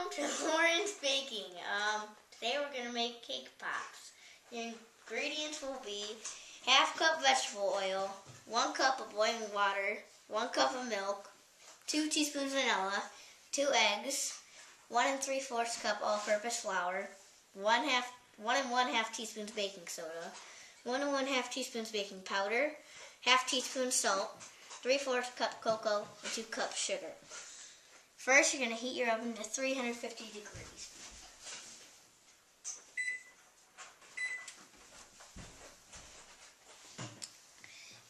Welcome to Lauren's Baking. Today we're going to make cake pops. Your ingredients will be half cup vegetable oil, 1 cup of boiling water, 1 cup of milk, 2 teaspoons vanilla, 2 eggs, 1 3/4 cup all-purpose flour, 1 1/2 teaspoons baking soda, 1 1/2 teaspoons baking powder, half teaspoon salt, 3/4 cup cocoa, and 2 cups sugar. First, you're going to heat your oven to 350 degrees.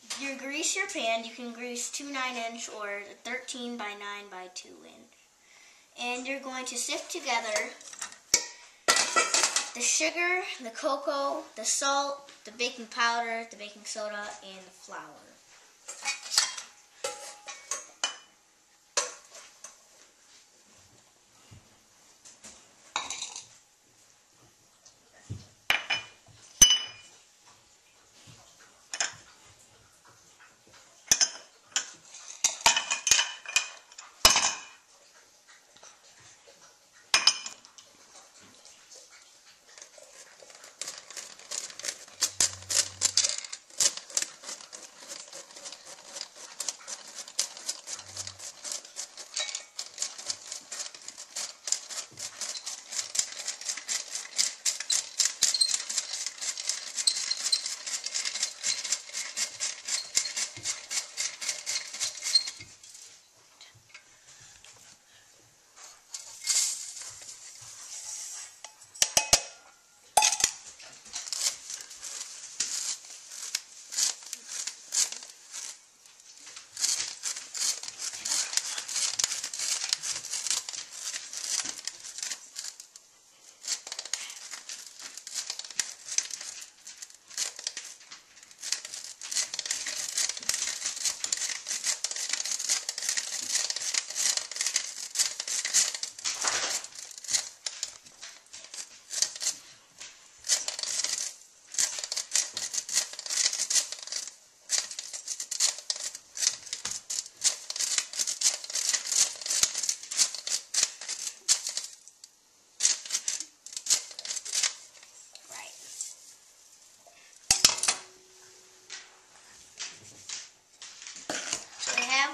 If you grease your pan, you can grease 2 9-inch or 13 by 9 by 2 inch. And you're going to sift together the sugar, the cocoa, the salt, the baking powder, the baking soda, and the flour.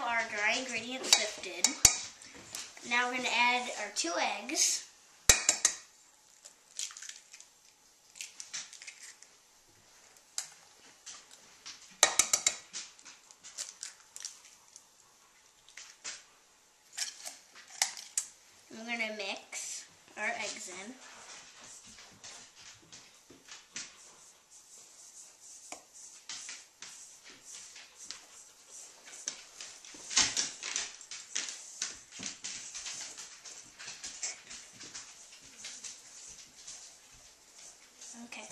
Our dry ingredients sifted. Now we're going to add our 2 eggs. We're going to mix our eggs in. Okay,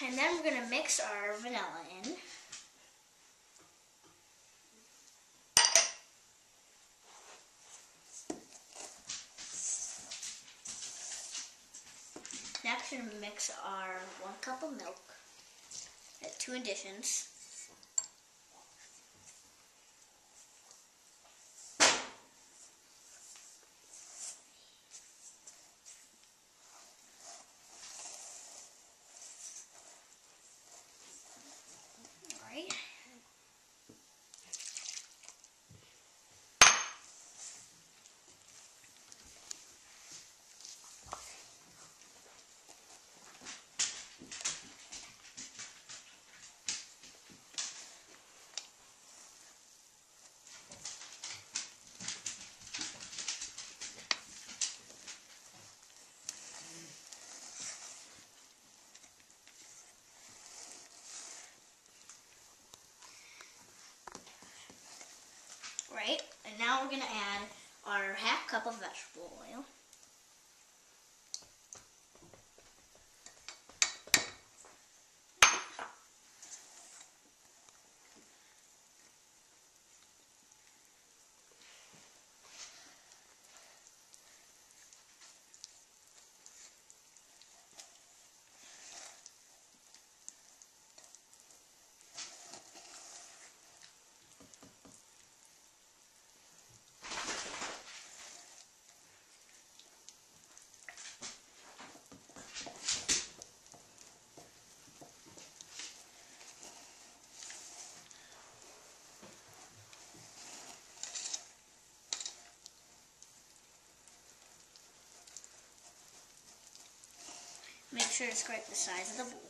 and then we're going to mix our vanilla in. Next, we're going to mix our 1 cup of milk at 2 additions. Right, and now we're going to add our half cup of vegetable oil. sure to scrape the sides of the bowl.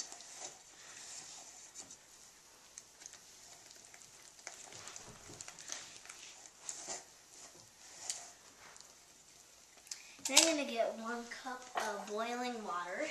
Then you're going to get 1 cup of boiling water.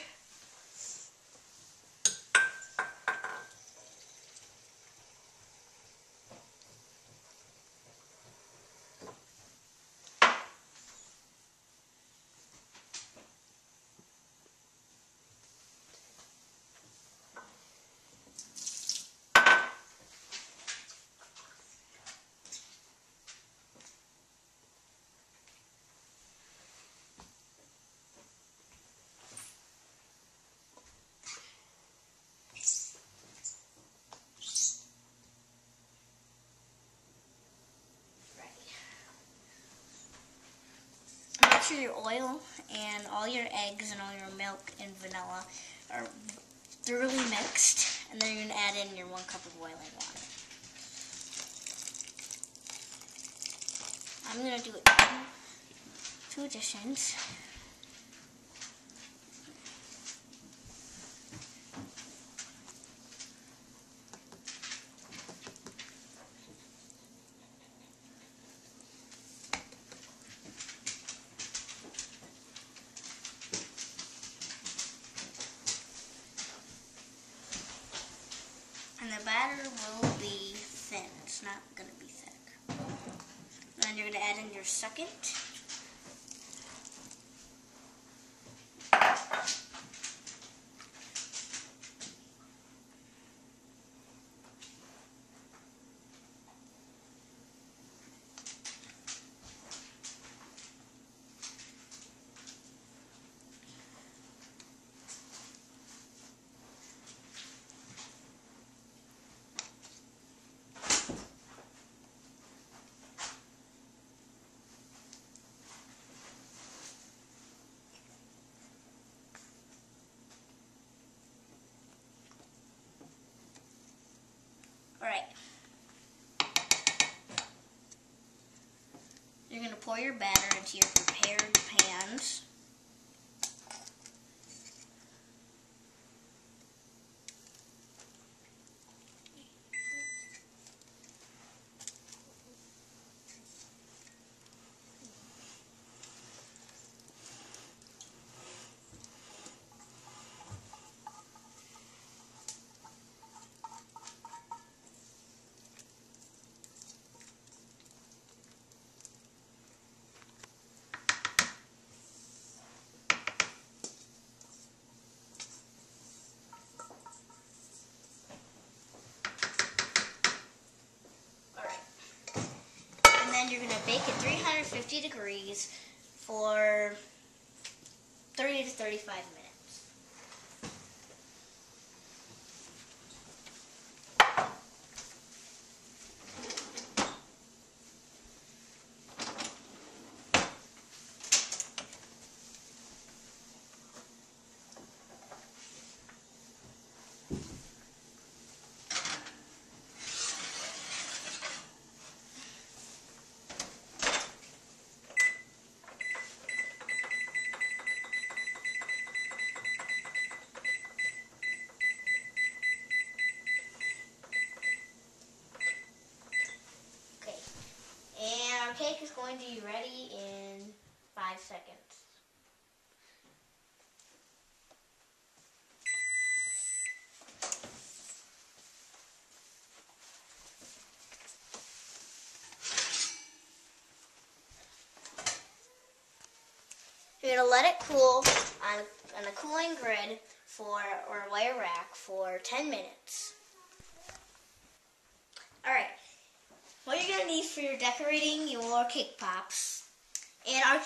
Make sure your oil and all your eggs and all your milk and vanilla are thoroughly mixed, and then you're going to add in your 1 cup of boiling water. I'm going to do it 2 additions. And the batter will be thin. It's not going to be thick. And then you're going to add in your second. Alright. You're going to pour your batter into your prepared pans. And you're going to bake at 350 degrees for 30 to 35 minutes. Our cake is going to be ready in 5 seconds. You're going to let it cool on a cooling grid or a wire rack for 10 minutes. Alright. What you're going to need for your decorating your cake pops, and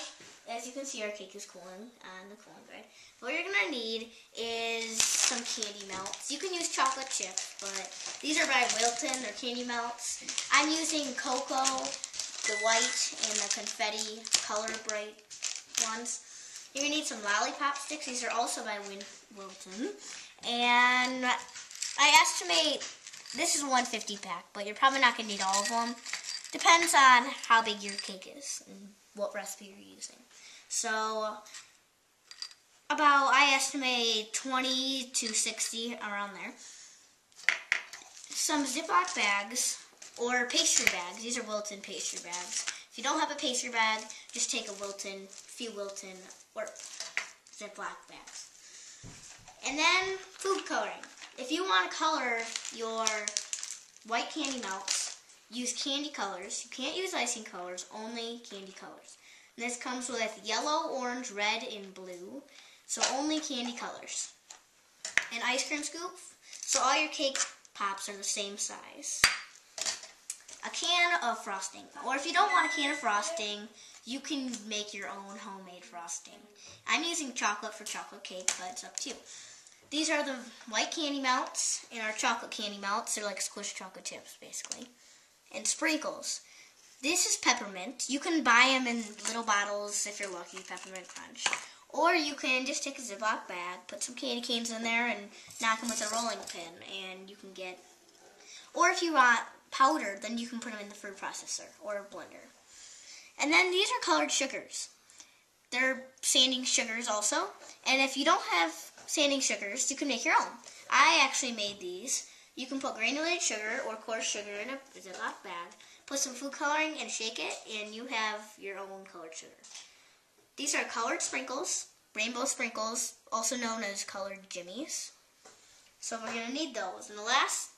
as you can see, our cake is cooling on the cooling grid. What you're going to need is some candy melts. You can use chocolate chips, but these are by Wilton. They're candy melts. I'm using cocoa, the white, and the confetti color bright ones. You're going to need some lollipop sticks. These are also by Wilton. And I estimate this is a 150 pack, but you're probably not going to need all of them. Depends on how big your cake is and what recipe you're using. So, about, I estimate 20 to 60, around there. Some Ziploc bags or pastry bags. These are Wilton pastry bags. If you don't have a pastry bag, just take a few Wilton or Ziploc bags. And then food coloring. If you want to color your white candy melts, use candy colors. You can't use icing colors, only candy colors. And this comes with yellow, orange, red, and blue. So only candy colors. An ice cream scoop, so all your cake pops are the same size. A can of frosting. Or if you don't want a can of frosting, you can make your own homemade frosting. I'm using chocolate for chocolate cake, but it's up to you. These are the white candy melts and our chocolate candy melts. They're like squished chocolate chips, basically. And sprinkles. This is peppermint. You can buy them in little bottles if you're lucky, Peppermint Crunch. Or you can just take a Ziploc bag, put some candy canes in there, and knock them with a rolling pin, and you can get... Or if you want powder, then you can put them in the food processor or a blender. And then these are colored sugars. They're sanding sugars also. And if you don't have sanding sugars, you can make your own. I actually made these. You can put granulated sugar or coarse sugar in a Ziploc bag, put some food coloring and shake it, and you have your own colored sugar. These are colored sprinkles, rainbow sprinkles, also known as colored jimmies. So we're going to need those. And the last,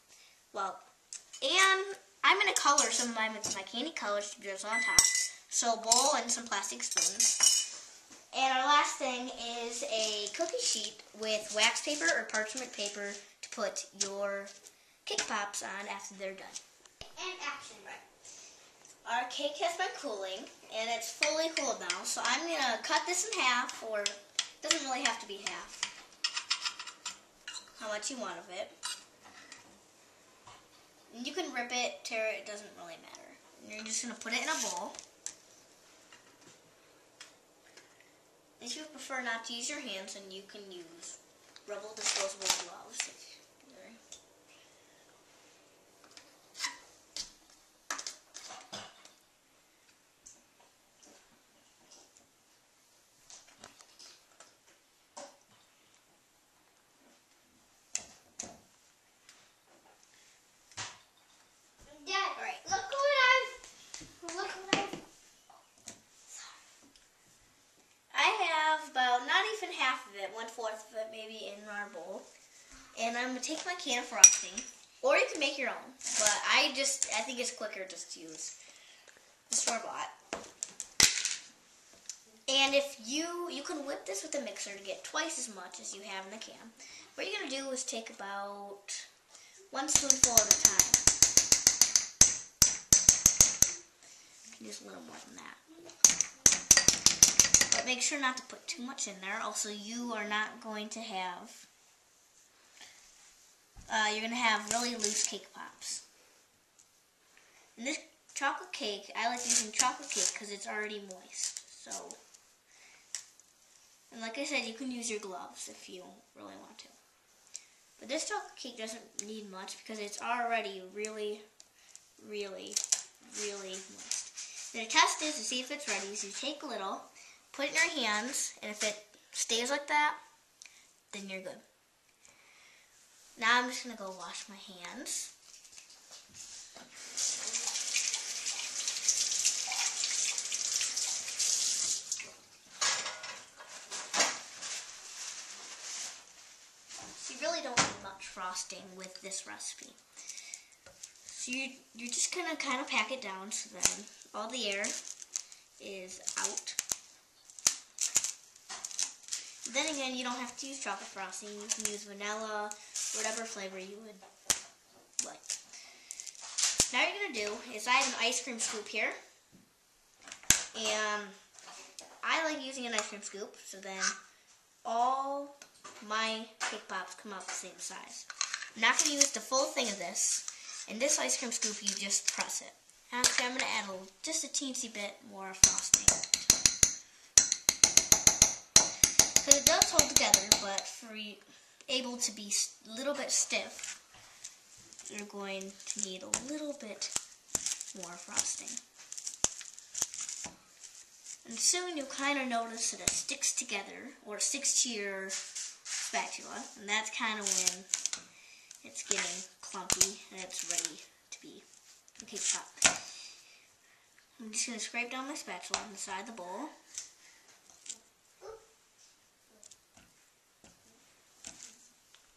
and I'm going to color some of mine with my candy colors to drizzle on top. So a bowl and some plastic spoons. And our last thing is a cookie sheet with wax paper or parchment paper to put your cake pops on after they're done. And action. Our cake has been cooling, and it's fully cooled now, so I'm going to cut this in half, or it doesn't really have to be half. How much you want of it. And you can rip it, tear it, it doesn't really matter. And you're just going to put it in a bowl. If you prefer not to use your hands, then you can use rubber disposable gloves. Half of it, 1/4 of it maybe in our bowl. And I'm going to take my can of frosting, or you can make your own, but I think it's quicker just to use the store-bought. And if you can whip this with a mixer to get twice as much as you have in the can. What you're going to do is take about 1 spoonful at a time. You can use a little more than that. But make sure not to put too much in there. Also, you are not going to have, you're going to have really loose cake pops. And this chocolate cake, I like using chocolate cake because it's already moist. So, and like I said, you can use your gloves if you really want to. But this chocolate cake doesn't need much because it's already really, really, really moist. The test is to see if it's ready. So you take a little, put it in your hands, and if it stays like that, then you're good. Now I'm just going to go wash my hands. So you really don't need much frosting with this recipe. So you're just going to kind of pack it down so then all the air is out. Then again, you don't have to use chocolate frosting. You can use vanilla, whatever flavor you would like. Now what you're going to do is I have an ice cream scoop here. And I like using an ice cream scoop, so then all my cake pops come out the same size. I'm not going to use the full thing of this. In this ice cream scoop, you just press it. Actually, I'm going to add just a teensy bit more frosting. Because it does hold together, but for able to be a little bit stiff, you're going to need a little bit more frosting. And soon you'll kind of notice that it sticks together, or sticks to your spatula, and that's kind of when it's getting clumpy and it's ready to be a cake pop. I'm just going to scrape down my spatula on the side of the bowl.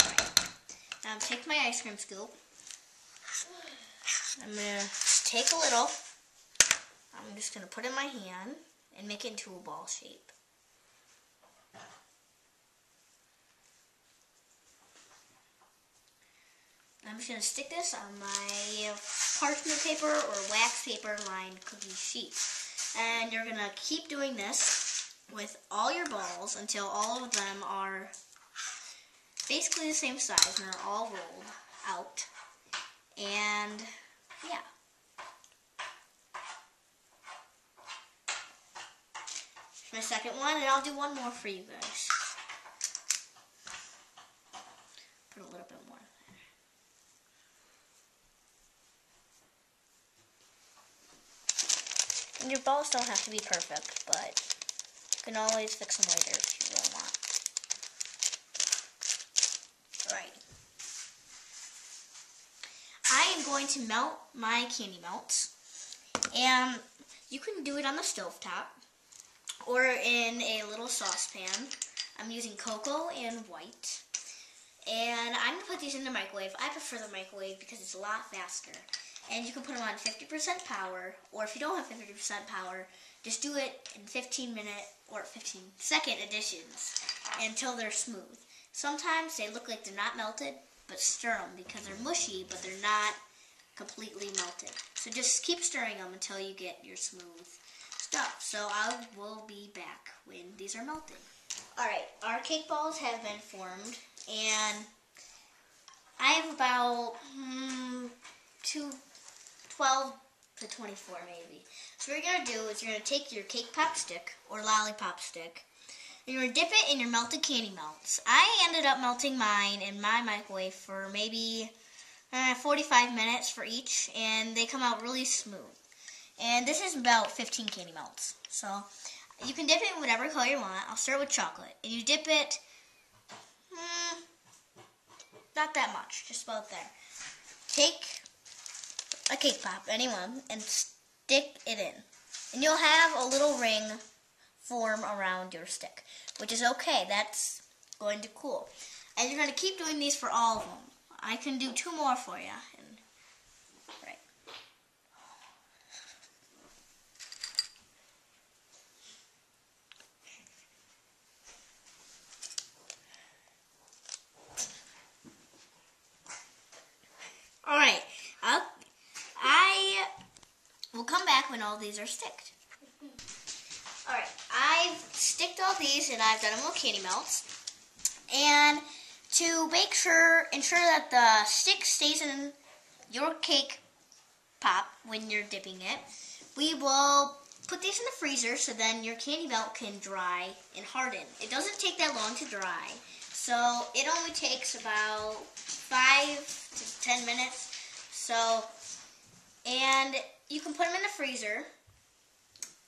Right. Now I'm take my ice cream scoop. I'm going to take a little. I'm just going to put it in my hand and make it into a ball shape. I'm just going to stick this on my parchment paper or wax paper lined cookie sheet. And you're going to keep doing this with all your balls until all of them are basically the same size and they're all rolled out. And yeah. My second one, and I'll do one more for you guys. Put a little bit more there. And your balls don't have to be perfect, but you can always fix them later if you really want. Alright. I am going to melt my candy melts, and you can do it on the stovetop or in a little saucepan. I'm using cocoa and white. And I'm going to put these in the microwave. I prefer the microwave because it's a lot faster. And you can put them on 50% power, or if you don't have 50% power, just do it in 15-minute or 15-second additions until they're smooth. Sometimes they look like they're not melted, but stir them because they're mushy, but they're not completely melted. So just keep stirring them until you get your smooth stuff. So I will be back when these are melted. Alright, our cake balls have been formed, and I have about 12 to 24 maybe. So what you're going to do is you're going to take your cake pop stick or lollipop stick, and you're going to dip it in your melted candy melts. I ended up melting mine in my microwave for maybe 45 minutes for each, and they come out really smooth. And this is about 15 candy melts. So you can dip it in whatever color you want. I'll start with chocolate. And you dip it, not that much, just about there. Take a cake pop, anyone, and stick it in. And you'll have a little ring form around your stick, which is okay. That's going to cool. And you're going to keep doing these for all of them. I can do 2 more for you. Right. Alright, I will come back when all these are sticked. Alright, I've sticked all these and I've done them with candy melts. And to ensure that the stick stays in your cake pop when you're dipping it, we will put these in the freezer so then your candy melt can dry and harden. It doesn't take that long to dry, so it only takes about 5 to 10 minutes. So, and you can put them in the freezer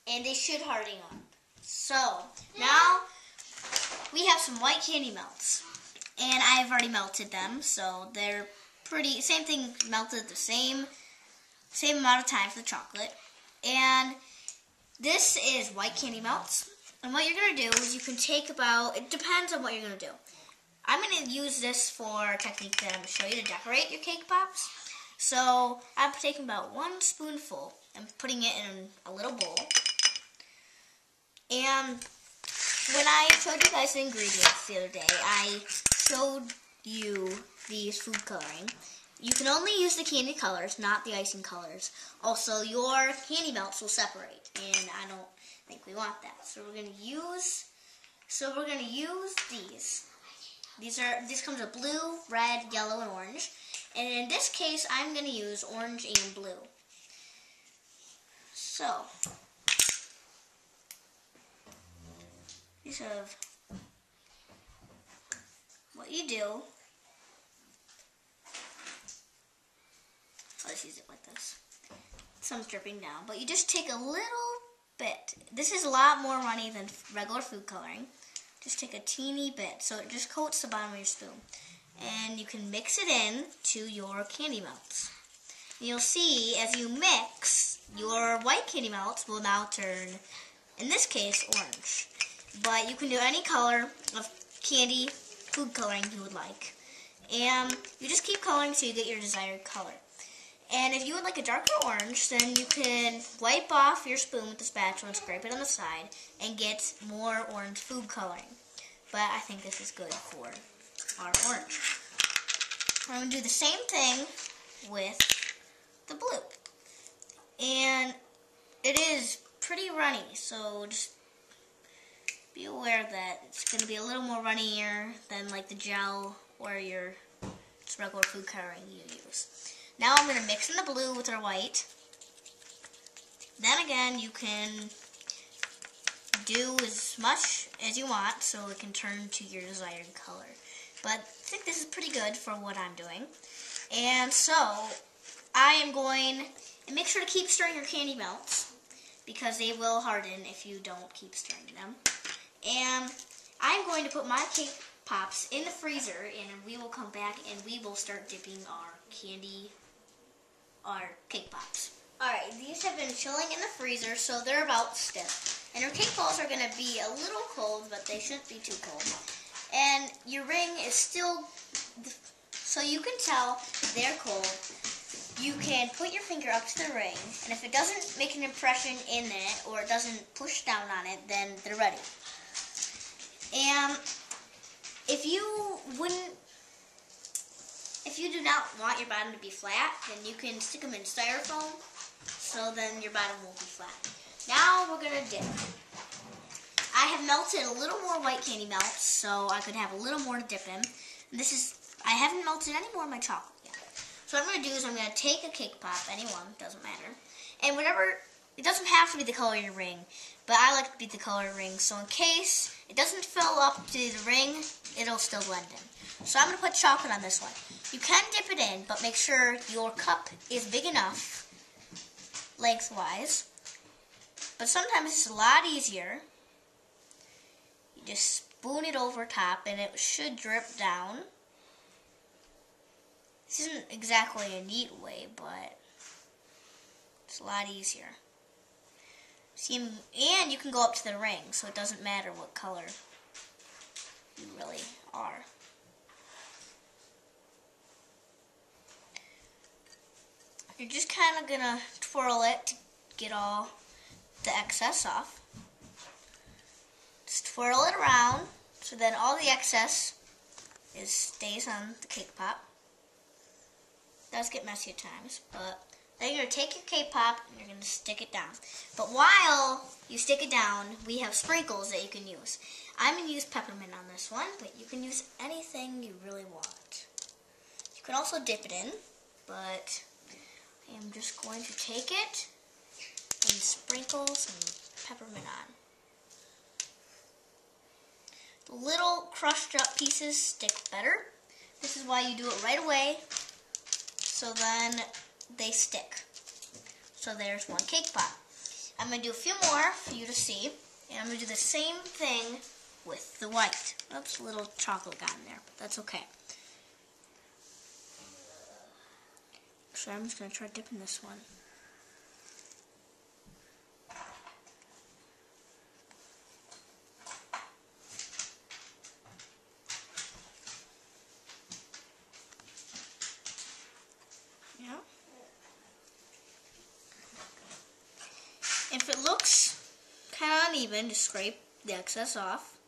and they should harden up. So, now we have some white candy melts. And I've already melted them, so they're pretty, same thing, melted the same amount of time for the chocolate. And this is white candy melts. And what you're going to do is you can take about, it depends on what you're going to do. I'm going to use this for a technique that I'm going to show you to decorate your cake pops. So I'm taking about 1 spoonful and putting it in a little bowl. And when I showed you guys the ingredients the other day, I showed you these food coloring. You can only use the candy colors, not the icing colors. Also, your candy melts will separate, and I don't think we want that. So we're going to use these. These comes with blue, red, yellow, and orange. And in this case, I'm going to use orange and blue. So these have what you do. Let's use it like this. Some's dripping down, but you just take a little bit. This is a lot more runny than regular food coloring. Just take a teeny bit so it just coats the bottom of your spoon. And you can mix it in to your candy melts. And you'll see as you mix, your white candy melts will now turn, in this case, orange. But you can do any color of candy, food coloring you would like. And you just keep coloring so you get your desired color. And if you would like a darker orange, then you can wipe off your spoon with the spatula and scrape it on the side and get more orange food coloring. But I think this is good for our orange. I'm going to do the same thing with the blue. And it is pretty runny, so just be aware that it's going to be a little more runnier than like the gel or your just regular food coloring you use. Now I'm going to mix in the blue with our white. Then again, you can do as much as you want so it can turn to your desired color. But I think this is pretty good for what I'm doing. And so, I am going, and make sure to keep stirring your candy melts because they will harden if you don't keep stirring them. And I'm going to put my cake pops in the freezer and we will come back and we will start dipping our cake pops. Alright, these have been chilling in the freezer, so they're about stiff. And our cake balls are going to be a little cold, but they shouldn't be too cold. And your ring is still, so you can tell they're cold. You can put your finger up to the ring, and if it doesn't make an impression in it, or it doesn't push down on it, then they're ready. And if you do not want your bottom to be flat, then you can stick them in styrofoam, so then your bottom won't be flat. Now we're going to dip. I have melted a little more white candy melts, so I could have a little more to dip in. I haven't melted any more of my chocolate yet. So what I'm going to do is I'm going to take a cake pop, any one, doesn't matter. And it doesn't have to be the color of your ring, but I like to be the color of the ring, so in case it doesn't fill up to the ring, it'll still blend in. So I'm going to put chocolate on this one. You can dip it in, but make sure your cup is big enough lengthwise. But sometimes it's a lot easier. You just spoon it over top and it should drip down. This isn't exactly a neat way, but it's a lot easier. See, and you can go up to the ring, so it doesn't matter what color you really are. You're just kind of going to twirl it to get all the excess off. Just twirl it around so then all the excess stays on the cake pop. It does get messy at times, but then you're going to take your cake pop and you're going to stick it down. But while you stick it down, we have sprinkles that you can use. I'm going to use peppermint on this one, but you can use anything you really want. You can also dip it in, but I am just going to take it and sprinkle some peppermint on. The little crushed up pieces stick better. This is why you do it right away, so then they stick. So there's one cake pop. I'm going to do a few more for you to see, and I'm going to do the same thing with the white. Oops, a little chocolate got in there, but that's okay. So I'm just going to try dipping this one. Yeah. If it looks kind of uneven, just scrape the excess off.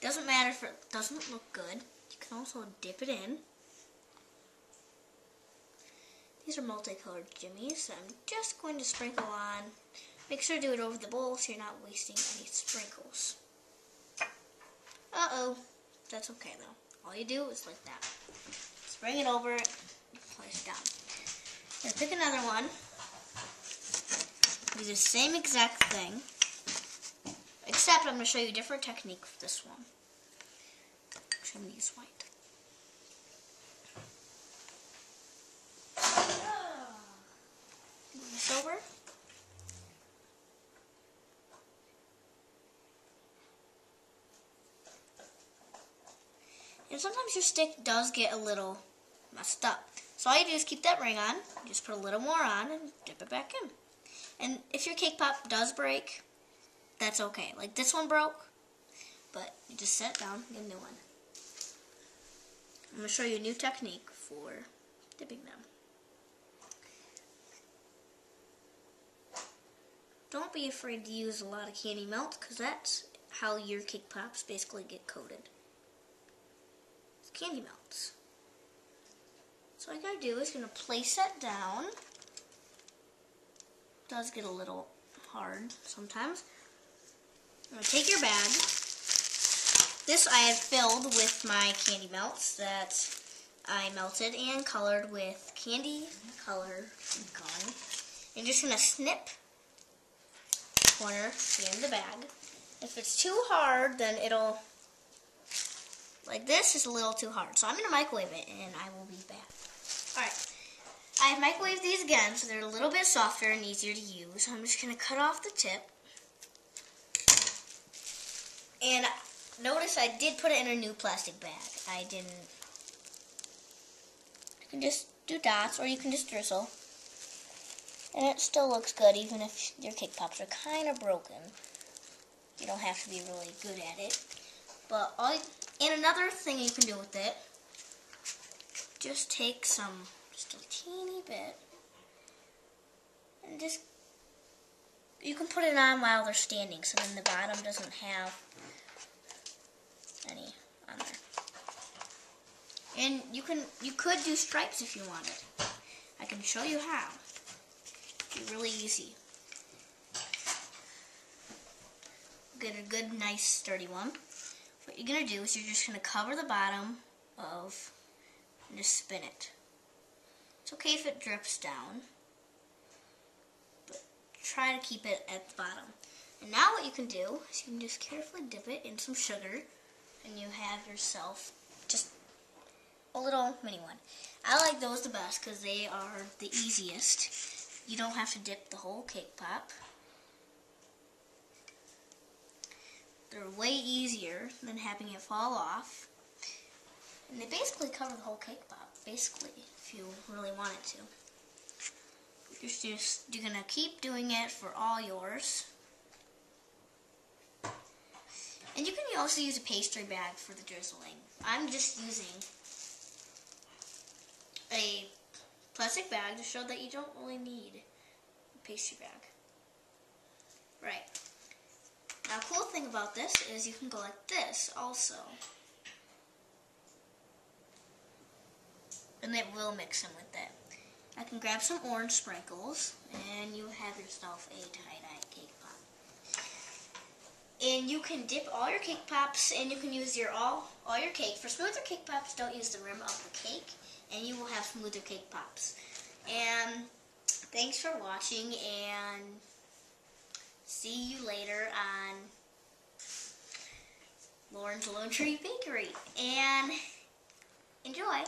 Doesn't matter if it doesn't look good. You can also dip it in. These are multicolored jimmies, so I'm just going to sprinkle on. Make sure to do it over the bowl so you're not wasting any sprinkles. Uh-oh. That's okay though. All you do is like that. Just bring it over and place it down. Now pick another one. Do the same exact thing. Except I'm going to show you a different technique for this one. I'm going to use white. And sometimes your stick does get a little messed up. So all you do is keep that ring on, just put a little more on and dip it back in. And if your cake pop does break, that's okay. Like this one broke, but you just set it down and get a new one. I'm going to show you a new technique for dipping them. Don't be afraid to use a lot of candy melt, because that's how your cake pops basically get coated. It's candy melts. So what I gotta do is gonna place that down. It does get a little hard sometimes. I'm gonna take your bag. This I have filled with my candy melts that I melted and colored with candy color and coloring. I'm just gonna snip the corner in the bag. If it's too hard, then it'll, like this is a little too hard. So I'm gonna microwave it and I will be back. Alright, I have microwaved these again so they're a little bit softer and easier to use. I'm just going to cut off the tip. And notice I did put it in a new plastic bag. I didn't. You can just do dots or you can just drizzle. And it still looks good even if your cake pops are kind of broken. You don't have to be really good at it. But and another thing you can do with it, just take just a teeny bit, and you can put it on while they're standing, so then the bottom doesn't have any on there. And you could do stripes if you wanted. I can show you how. It'd be really easy. Get a good, nice, sturdy one. What you're gonna do is you're just gonna cover the bottom of and just spin it. It's okay if it drips down, but try to keep it at the bottom. And now what you can do is you can just carefully dip it in some sugar, and you have yourself just a little mini one. I like those the best because they are the easiest. You don't have to dip the whole cake pop. They're way easier than having it fall off. And they basically cover the whole cake pop, basically, if you really wanted to. You're gonna keep doing it for all yours. And you can also use a pastry bag for the drizzling. I'm just using a plastic bag to show that you don't really need a pastry bag. Right. Now, cool thing about this is you can go like this also. And it will mix in with it. I can grab some orange sprinkles, and you have yourself a tie-dye cake pop. And you can dip all your cake pops, and you can use all your cake. For smoother cake pops, don't use the rim of the cake, and you will have smoother cake pops. And thanks for watching, and see you later on Lauren's Lone Tree Bakery. And enjoy!